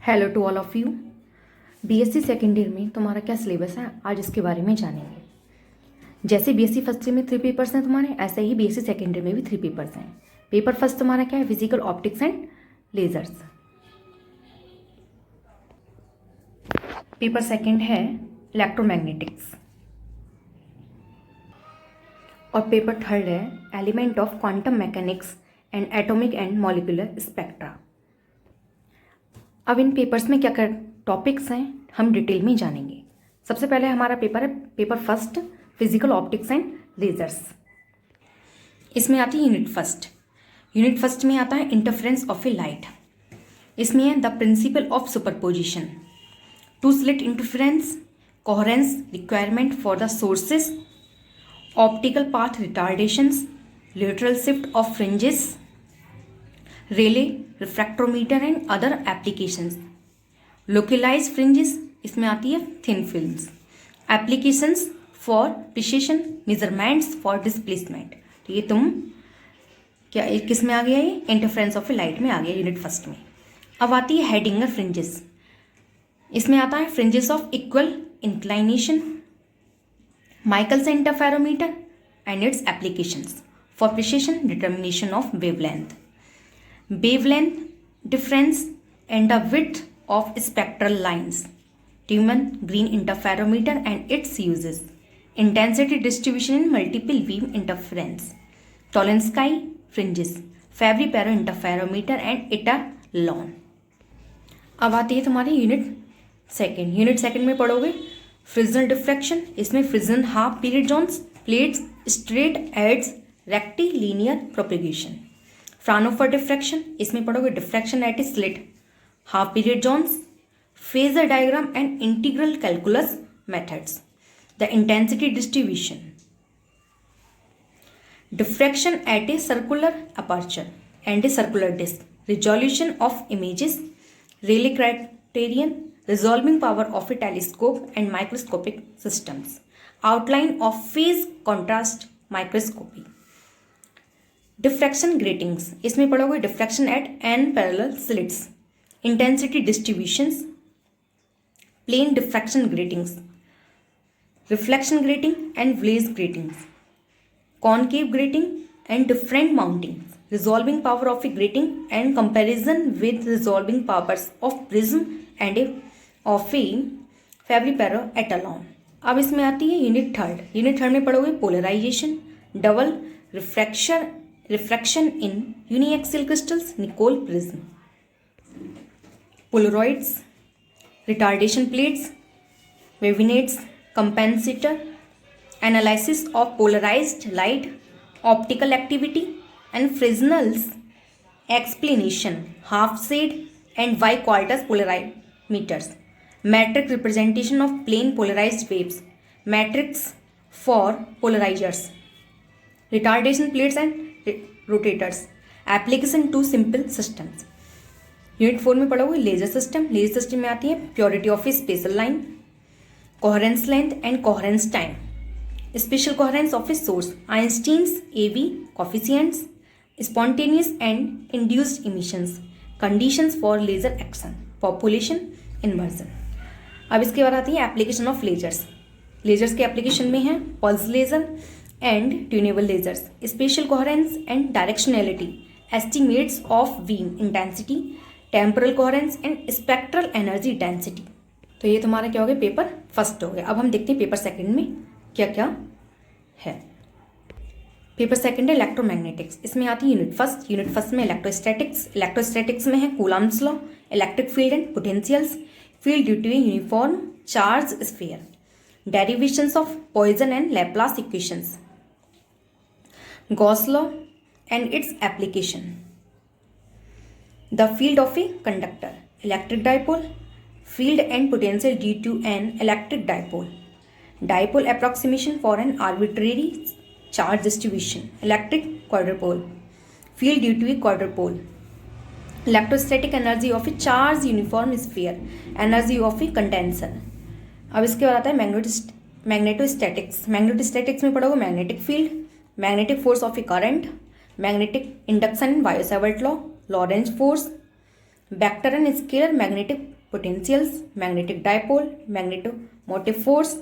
Hello to all of you. BSc second year में तुम्हारा क्या सिलेबस है, आज इसके बारे में जानेंगे। जैसे बीएससी फर्स्ट ईयर में 3 पेपर्स हैं तुम्हारे, ऐसे ही बीएससी सेकेंड ईयर में भी 3 पेपर्स हैं। पेपर फर्स्ट तुम्हारा क्या है, physical optics and lasers. Paper second है इलेक्ट्रोमैग्नेटिक्स। और पेपर थर्ड है element of quantum mechanics and atomic and molecular spectra. अब इन पेपर्स में क्या क्या टॉपिक्स हैं हम डिटेल में जानेंगे। सबसे पहले हमारा पेपर है paper first, physical optics and lasers. इसमें आती है यूनिट फर्स्ट। यूनिट फर्स्ट में आता है इंटरफेरेंस ऑफ ए लाइट। इसमें है the principle of superposition, two slit interference, coherence requirement for the sources, optical path retardations, lateral shift of fringes, Rayleigh, refractometer and other applications, localize fringes, इसमें आती है thin films, applications for precision measurements for displacement. तो ये तुम क्या किस में आ गया, ये इंटरफेरेंस ऑफ ए लाइट में आ गया यूनिट फर्स्ट में। अब आती है हेडिंगर फ्रिंजेस। इसमें आता है fringes of equal inclination, Michael's interferometer and its applications for precision determination of wavelength, wavelength difference and the width of spectral lines, Tiemann green interferometer and its uses, intensity distribution in multiple beam interference, Tolenski fringes, Fabry-Perot interferometer and एटालॉन। अब आती है तुम्हारी unit second. Unit second में पढ़ोगे Fresnel diffraction. इसमें Fresnel half period zones, plates, straight edges, rectilinear propagation. Fraunhofer diffraction, इसमें पढ़ोगे diffraction at a slit, half period zones, phasor diagram and integral calculus methods, the intensity distribution, diffraction at a circular aperture and a circular disc, resolution of images, Rayleigh criterion, resolving power of a telescope and microscopic systems, outline of phase contrast microscopy, diffraction gratings. इसमें पढ़ोगे diffraction at N parallel slits, intensity distributions, plane diffraction gratings, reflection grating and blaze gratings, concave grating and different mountings, resolving power of a grating and comparison with resolving powers of prism and of a Fabry Perot etalon. अब इसमें आती है unit third. Unit third में पढ़ोगे polarization, double refraction in uniaxial crystals, Nicol prism, polaroids, retardation plates, wavelets, compensator, analysis of polarized light, optical activity and Fresnel's explanation, half shade and biquartz polarimeters, matrix representation of plane polarized waves, matrix for polarizers, retardation plates and rotators, application to simple systems. Unit 4 में पढ़ोगे laser system. Laser system में आती है purity of a special line, coherence length and coherence time, special coherence of a source, Einstein's AV coefficients, spontaneous and induced emissions, conditions for laser action, population inversion. अब इसके बाद आती है application of lasers. Lasers के application में है pulse laser and tunable lasers, spatial coherence and directionality, estimates of beam intensity, temporal coherence and spectral energy density। तो ये तुम्हारा क्या हो गया, पेपर फर्स्ट हो गया। अब हम देखते हैं पेपर सेकंड में क्या क्या है। पेपर सेकंड है इलेक्ट्रोमैग्नेटिक्स। इसमें आती है यूनिट फर्स्ट। यूनिट फर्स्ट में इलेक्ट्रोस्टैटिक्स। इलेक्ट्रोस्टैटिक्स में है Coulomb's law, electric field and potentials, field due to a uniform charge sphere, derivations of Poisson and Laplace equations, Gauss law and its application, the field of a conductor, electric dipole, field and potential due to an electric dipole, dipole approximation for an arbitrary charge distribution, electric quadrupole, field due to a quadrupole, electrostatic energy of a charged uniform sphere, energy of a condenser। अब इसके बाद आता है magnetostatics. Magnetostatics में पढ़ोगे magnetic field, magnetic force of a current, magnetic induction in Biot Savart law, Lorentz force, vector and scalar magnetic potentials, magnetic dipole, magnetomotive force,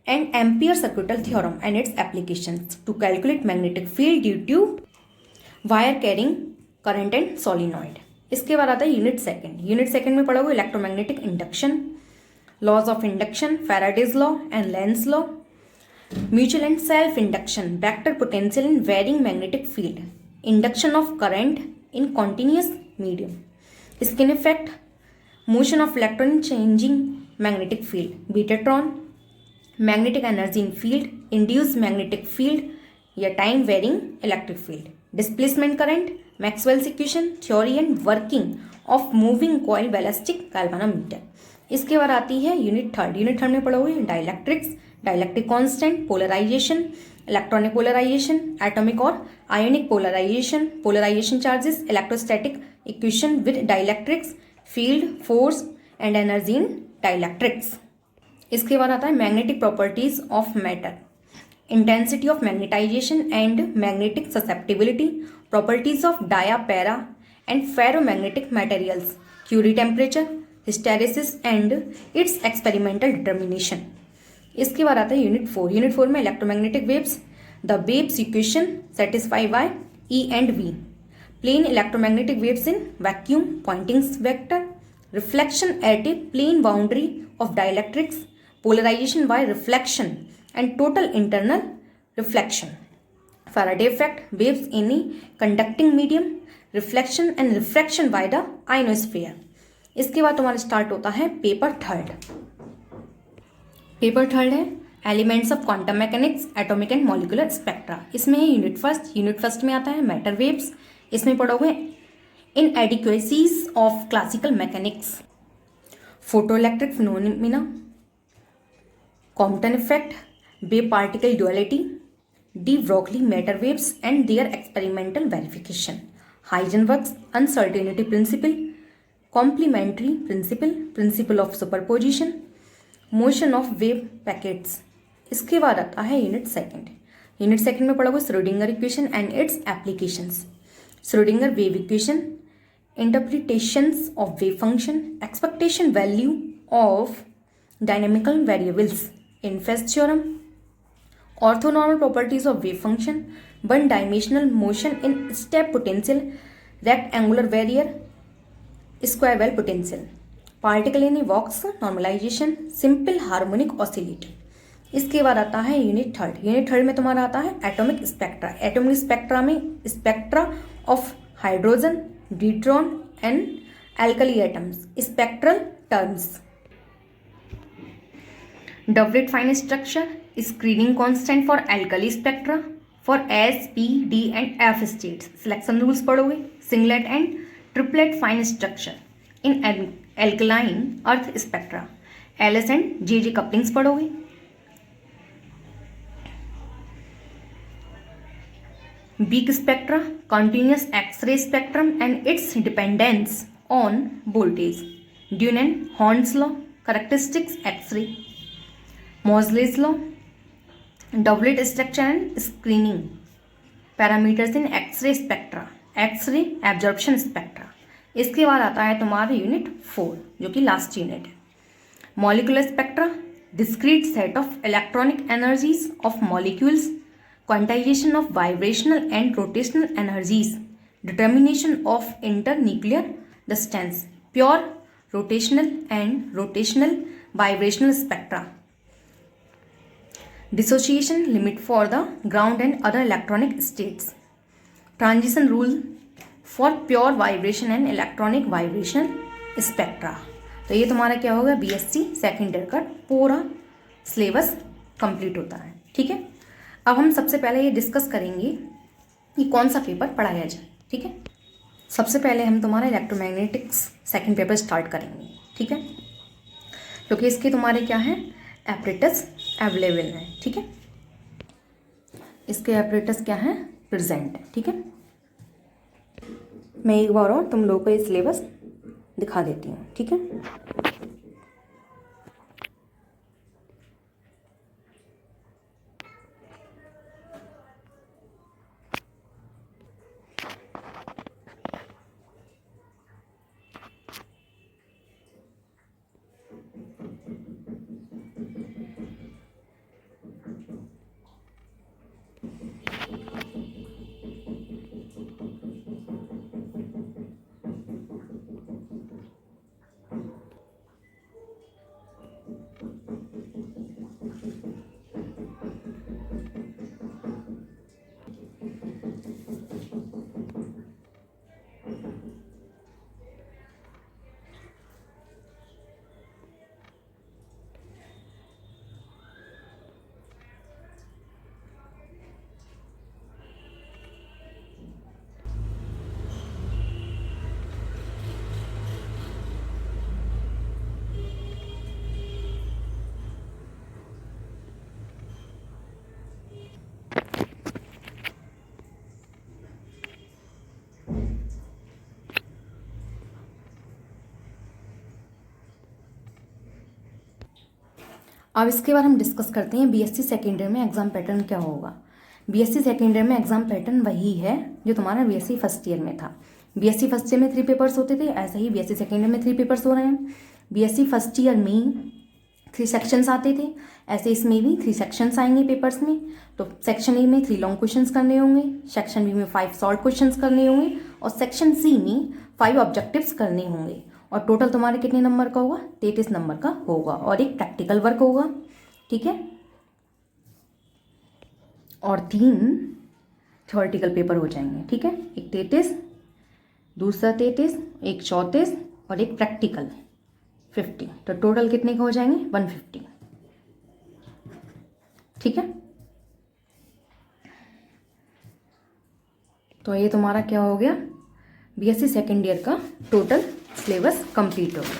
and Ampere-Circuital theorem and its applications to calculate magnetic field due to wire carrying current and solenoid. इसके बाद आता है unit second में पढ़ोगे electromagnetic induction, laws of induction, Faraday's law and Lenz law, mutual and self induction, vector potential in varying magnetic field, induction of current in continuous medium, skin effect, motion of electron changing magnetic field, betatron, magnetic energy in field, induced magnetic field या time varying electric field, displacement current, Maxwell's equation, theory and working of moving coil ballistic galvanometer. इसके बाद आती है unit third में पढ़ोगे dielectrics, dielectric constant, polarization, electronic polarization, atomic और ionic polarization, polarization charges, electrostatic equation with dielectrics, field, force and energy in dielectrics. इसके बाद आता है magnetic properties of matter, intensity of magnetization and magnetic susceptibility, properties of dia, para and ferromagnetic materials, Curie temperature, hysteresis and its experimental determination. इसके बाद आता है unit four में electromagnetic waves, the waves equation satisfy by E and V, plane electromagnetic waves in vacuum, Poynting vector, reflection at a plane boundary of dielectrics, polarization by reflection and total internal reflection, Faraday effect, waves in a conducting medium, reflection and refraction by the ionosphere। इसके बाद तुम्हारा start होता है paper third है elements of quantum mechanics, atomic and molecular spectra. इसमें है unit first में आता है मैटर वेव्स। इसमें पढ़ोगे inadequacies of classical mechanics, photoelectric phenomena, Compton effect, wave particle duality, de Broglie matter waves and their experimental verification, Heisenberg's uncertainty principle, complementary principle, principle of superposition, motion of wave packets। इसके बाद आता है unit second में पढ़ोगे Schrodinger equation and its applications, Schrodinger wave equation, interpretations of wave function, expectation value of dynamical variables, Infest theorem, orthonormal properties of wave function, one dimensional motion in step potential, rectangular barrier, square well potential, particle in a box normalization, simple harmonic oscillator। इसके बाद आता है unit third में तुम्हारा आता है atomic spectra में spectra of hydrogen, deuteron and alkali atoms, spectral terms, Doublet fine structure, screening constant for alkali spectra for S, P, D and F states, selection rules पढ़ोगे, singlet and triplet fine structure in alkaline earth spectra, LS and JJ couplings पढ़ोगे। Weak spectra, continuous X-ray spectrum and its dependence on voltage, Dune and Horn's law, characteristics X-ray, Moseley's law, doublet structure and screening, parameters in x ray spectra, x ray absorption spectra. इसके बाद आता है तुम्हारा unit 4 जो कि last unit है, molecular spectra, discrete set of electronic energies of molecules, quantization of vibrational and rotational energies, determination of internuclear distance, pure rotational and rotational vibrational spectra, dissociation limit for the ground and other electronic states, transition rule for pure vibration and electronic vibrational spectra। तो ये तुम्हारा क्या होगा, BSc second year का पूरा syllabus complete होता है। ठीक है, अब हम सबसे पहले ये डिस्कस करेंगे कि कौन सा पेपर पढ़ाया जाए। ठीक है, सबसे पहले हम तुम्हारा इलेक्ट्रोमैग्नेटिक्स सेकेंड पेपर स्टार्ट करेंगे। ठीक है, क्योंकि इसके तुम्हारे क्या है, एपरेटस अवेलेबल है। ठीक है, इसके एपरेटस क्या है, प्रेजेंट है। ठीक है, मैं एक बार और तुम लोगों को ये सिलेबस दिखा देती हूँ। ठीक है, अब इसके बाद हम डिस्कस करते हैं बीएससी सेकेंड ईयर में एग्ज़ाम पैटर्न क्या होगा। बीएससी सेकेंड ईयर में एग्ज़ाम पैटर्न वही है जो तुम्हारा बीएससी फर्स्ट ईयर में था। बीएससी फर्स्ट ईयर में 3 पेपर्स होते थे, ऐसे ही बीएससी सेकेंड ईयर में 3 पेपर्स हो रहे हैं। बीएससी फर्स्ट ईयर में 3 सेक्शंस आते थे, ऐसे इसमें भी 3 सेक्शंस आएंगे पेपर्स में। तो सेक्शन ए में 3 लॉन्ग क्वेश्चंस करने होंगे, सेक्शन बी में 5 शॉर्ट क्वेश्चंस करने होंगे और सेक्शन सी में 5 ऑब्जेक्टिव्स करने होंगे। और टोटल तुम्हारे कितने नंबर का होगा? 33 नंबर का होगा और एक प्रैक्टिकल वर्क होगा, ठीक है। और 3 थ्योरेटिकल पेपर हो जाएंगे, ठीक है। एक 33, दूसरा 33, एक 34 और एक प्रैक्टिकल 50। तो टोटल कितने का हो जाएंगे? 150, ठीक है। तो ये तुम्हारा क्या हो गया? बीएससी सेकेंड ईयर का टोटल सिलेबस कंप्लीट हो गया।